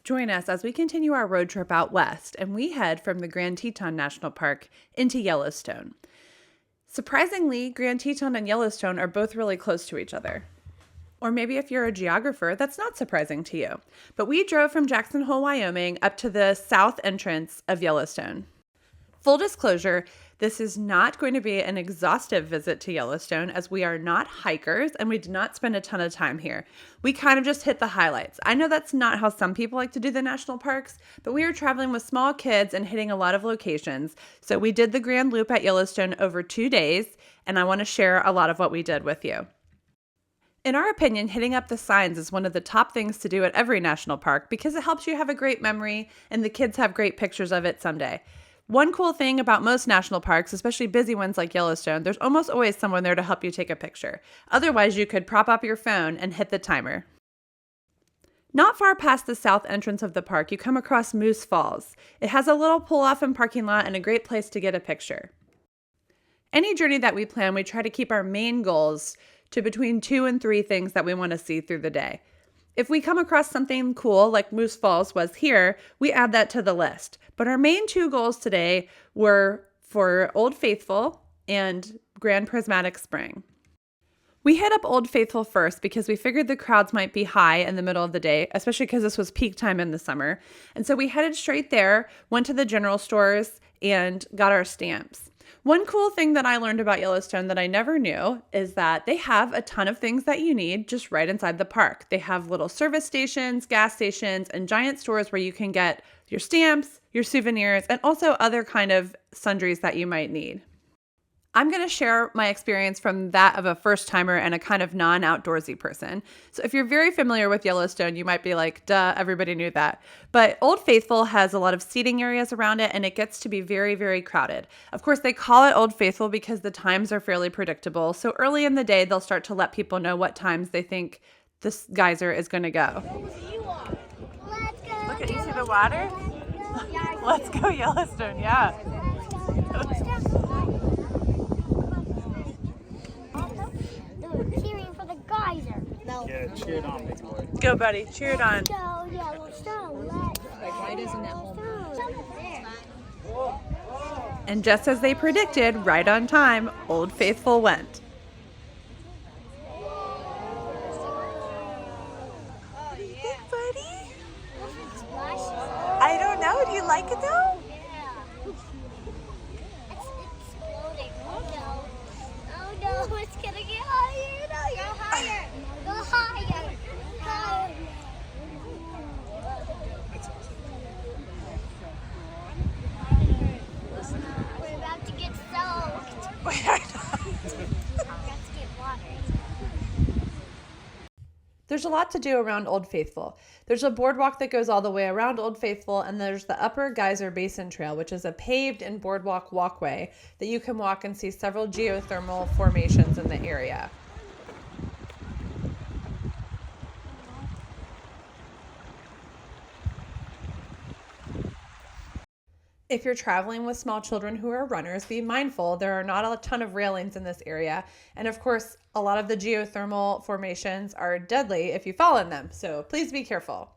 Join us as we continue our road trip out west and we head from the Grand Teton National Park into Yellowstone. Surprisingly, Grand Teton and Yellowstone are both really close to each other. Or maybe if you're a geographer, that's not surprising to you. But we drove from Jackson Hole, Wyoming up to the south entrance of Yellowstone. Full disclosure, this is not going to be an exhaustive visit to Yellowstone as we are not hikers and we did not spend a ton of time here. We kind of just hit the highlights. I know that's not how some people like to do the national parks, but we are traveling with small kids and hitting a lot of locations. So we did the Grand Loop at Yellowstone over 2 days, and I want to share a lot of what we did with you. In our opinion, hitting up the signs is one of the top things to do at every national park because it helps you have a great memory and the kids have great pictures of it someday. One cool thing about most national parks, especially busy ones like Yellowstone, there's almost always someone there to help you take a picture. Otherwise, you could prop up your phone and hit the timer. Not far past the south entrance of the park, you come across Moose Falls. It has a little pull-off and parking lot and a great place to get a picture. Any journey that we plan, we try to keep our main goals to between 2 and 3 things that we want to see through the day. If we come across something cool like Moose Falls was here, we add that to the list. But our main 2 goals today were for Old Faithful and Grand Prismatic Spring. We hit up Old Faithful first because we figured the crowds might be high in the middle of the day, especially because this was peak time in the summer. And so we headed straight there, went to the general stores, and got our stamps. One cool thing that I learned about Yellowstone that I never knew is that they have a ton of things that you need just right inside the park. They have little service stations, gas stations, and giant stores where you can get your stamps, your souvenirs, and also other kind of sundries that you might need. I'm going to share my experience from that of a first-timer and a kind of non-outdoorsy person. So if you're very familiar with Yellowstone, you might be like, duh, everybody knew that. But Old Faithful has a lot of seating areas around it, and it gets to be very, very crowded. Of course, they call it Old Faithful because the times are fairly predictable. So early in the day, they'll start to let people know what times they think this geyser is going to go. Look at, you see the water? Let's go Yellowstone, yeah. Cheering for the geyser. No. Yeah, cheer it on, big boy. Go, buddy. Cheer it on. Go Yellowstone. Why doesn't that hold? And just as they predicted, right on time, Old Faithful went. What do you think, buddy? I don't know. Do you like it though? It's gonna get higher. No, go higher. Go higher. Higher. We're about to get soaked. We are We're about to get water. There's a lot to do around Old Faithful. There's a boardwalk that goes all the way around Old Faithful, and there's the Upper Geyser Basin Trail, which is a paved and boardwalk walkway that you can walk and see several geothermal formations in the area. If you're traveling with small children who are runners, be mindful. There are not a ton of railings in this area. And of course, a lot of the geothermal formations are deadly if you fall in them. So please be careful.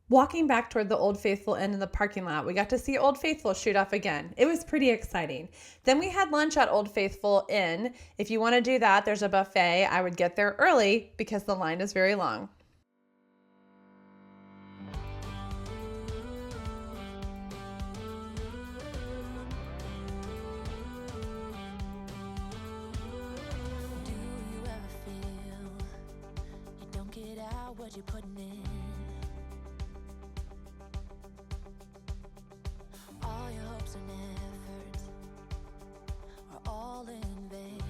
Walking back toward the Old Faithful Inn in the parking lot, we got to see Old Faithful shoot up again. It was pretty exciting. Then we had lunch at Old Faithful Inn. If you want to do that, there's a buffet. I would get there early because the line is very long. What you're putting in, all your hopes and efforts are all in vain.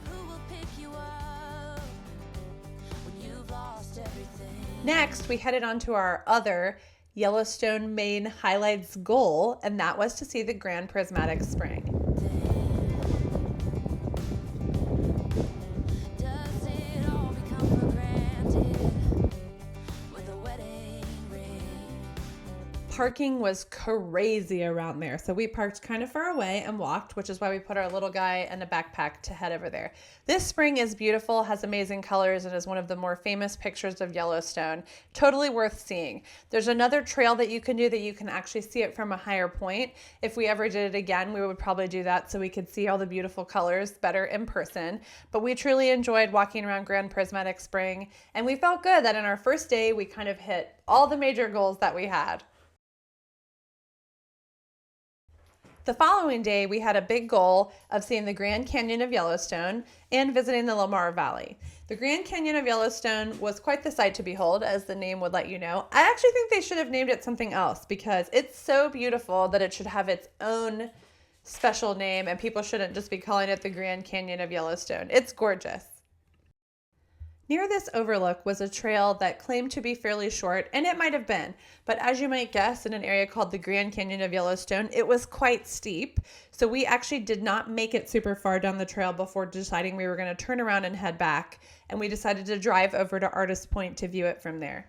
Who will pick you up when you've lost everything? Next, we headed on to our other Yellowstone main highlights goal, and that was to see the Grand Prismatic Spring. parking was crazy around there. So we parked kind of far away and walked, which is why we put our little guy in a backpack to head over there. This spring is beautiful, has amazing colors, and is one of the more famous pictures of Yellowstone. Totally worth seeing. There's another trail that you can do that you can actually see it from a higher point. If we ever did it again, we would probably do that so we could see all the beautiful colors better in person. But we truly enjoyed walking around Grand Prismatic Spring, and we felt good that in our first day, we kind of hit all the major goals that we had. The following day, we had a big goal of seeing the Grand Canyon of Yellowstone and visiting the Lamar Valley. The Grand Canyon of Yellowstone was quite the sight to behold, as the name would let you know. I actually think they should have named it something else because it's so beautiful that it should have its own special name, and people shouldn't just be calling it the Grand Canyon of Yellowstone. It's gorgeous. Near this overlook was a trail that claimed to be fairly short, and it might have been, but as you might guess, in an area called the Grand Canyon of Yellowstone, it was quite steep, so we actually did not make it super far down the trail before deciding we were going to turn around and head back, and we decided to drive over to Artist Point to view it from there.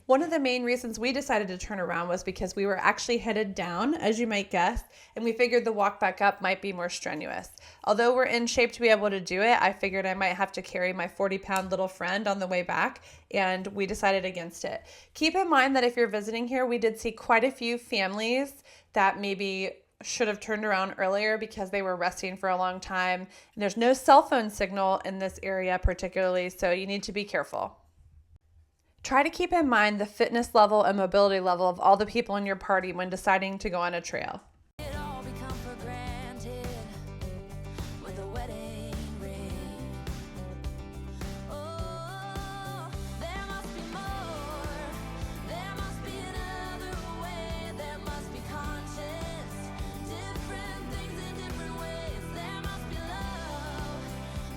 One of the main reasons we decided to turn around was because we were actually headed down, as you might guess, and we figured the walk back up might be more strenuous. Although we're in shape to be able to do it, I figured I might have to carry my 40-pound little friend on the way back, and we decided against it. Keep in mind that if you're visiting here, we did see quite a few families that maybe should have turned around earlier because they were resting for a long time. And there's no cell phone signal in this area particularly, so you need to be careful. Try to keep in mind the fitness level and mobility level of all the people in your party when deciding to go on a trail. It all become for granted with a wedding ring. Oh, there must be more. There must be another way. There must be conscience. Different things in different ways. There must be love.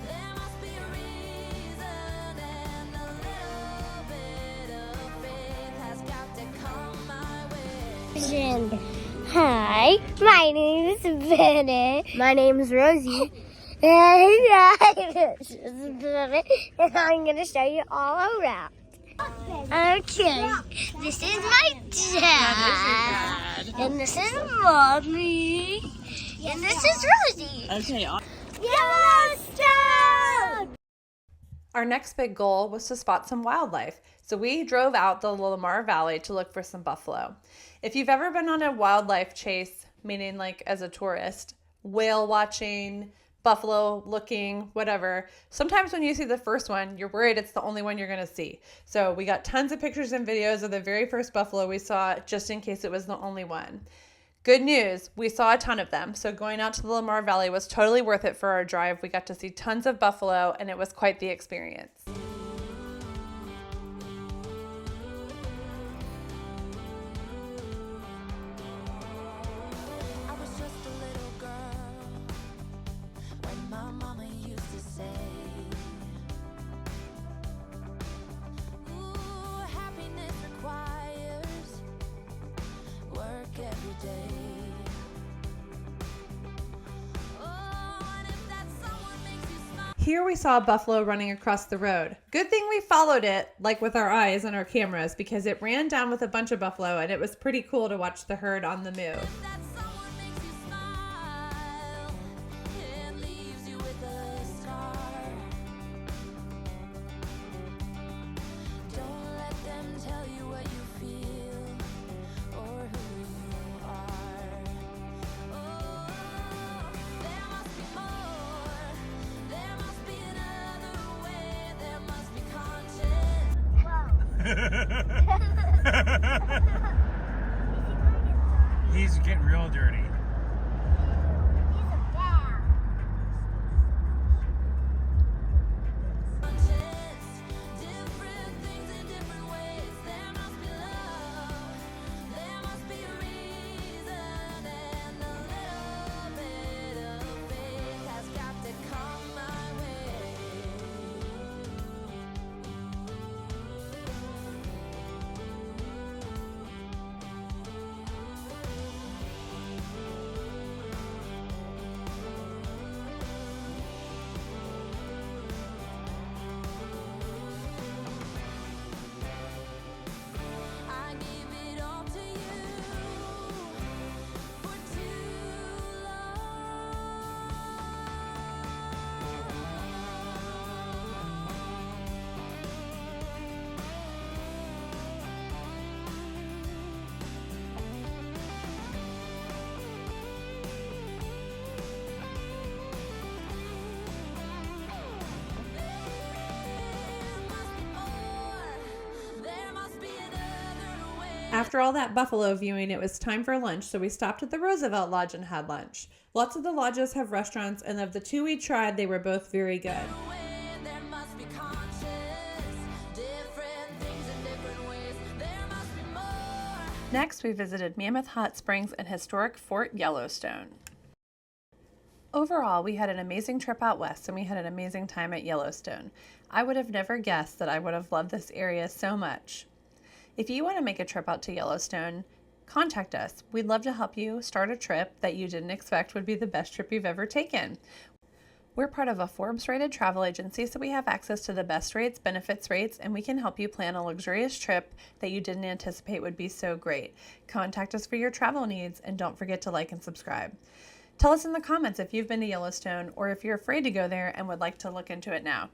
There must be a reason, and a little bit of faith has got to come my way. Hi, my name is Bennett. My name is Rosie. And I'm going to show you all around. Okay, this is my dad. And this is Mommy. And this is Rosie. Okay. Yellowstone! Our next big goal was to spot some wildlife, so we drove out the Lamar Valley to look for some buffalo. If you've ever been on a wildlife chase, meaning like as a tourist, whale watching, buffalo looking, whatever, sometimes when you see the first one, you're worried it's the only one you're going to see. So we got tons of pictures and videos of the very first buffalo we saw just in case it was the only one. Good news, we saw a ton of them, so going out to the Lamar Valley was totally worth it for our drive. We got to see tons of buffalo, and it was quite the experience. I was just a little girl when my mama used to say, ooh, happiness requires work every day. Oh, and if that someone makes you smile. Here we saw a buffalo running across the road. Good thing we followed it, like with our eyes and our cameras, because it ran down with a bunch of buffalo, and it was pretty cool to watch the herd on the move. That someone makes you smile and leaves you with a scar. Don't let them tell you what you feel or who you are. Oh, there must be more. There must be another way. There must be conscience. He's getting real dirty. Different things in different ways. There must be love. There must be a reason, and a little bit of faith has got to come my way. After all that buffalo viewing, it was time for lunch, so we stopped at the Roosevelt Lodge and had lunch. Lots of the lodges have restaurants, and of the two we tried, they were both very good. There must be conscious, different things in different ways. There must be more. Next, we visited Mammoth Hot Springs and historic Fort Yellowstone. Overall, we had an amazing trip out west, and we had an amazing time at Yellowstone. I would have never guessed that I would have loved this area so much. If you want to make a trip out to Yellowstone, contact us. We'd love to help you start a trip that you didn't expect would be the best trip you've ever taken. We're part of a Forbes-rated travel agency, so we have access to the best rates, benefits rates, and we can help you plan a luxurious trip that you didn't anticipate would be so great. Contact us for your travel needs, and don't forget to like and subscribe. Tell us in the comments if you've been to Yellowstone or if you're afraid to go there and would like to look into it now.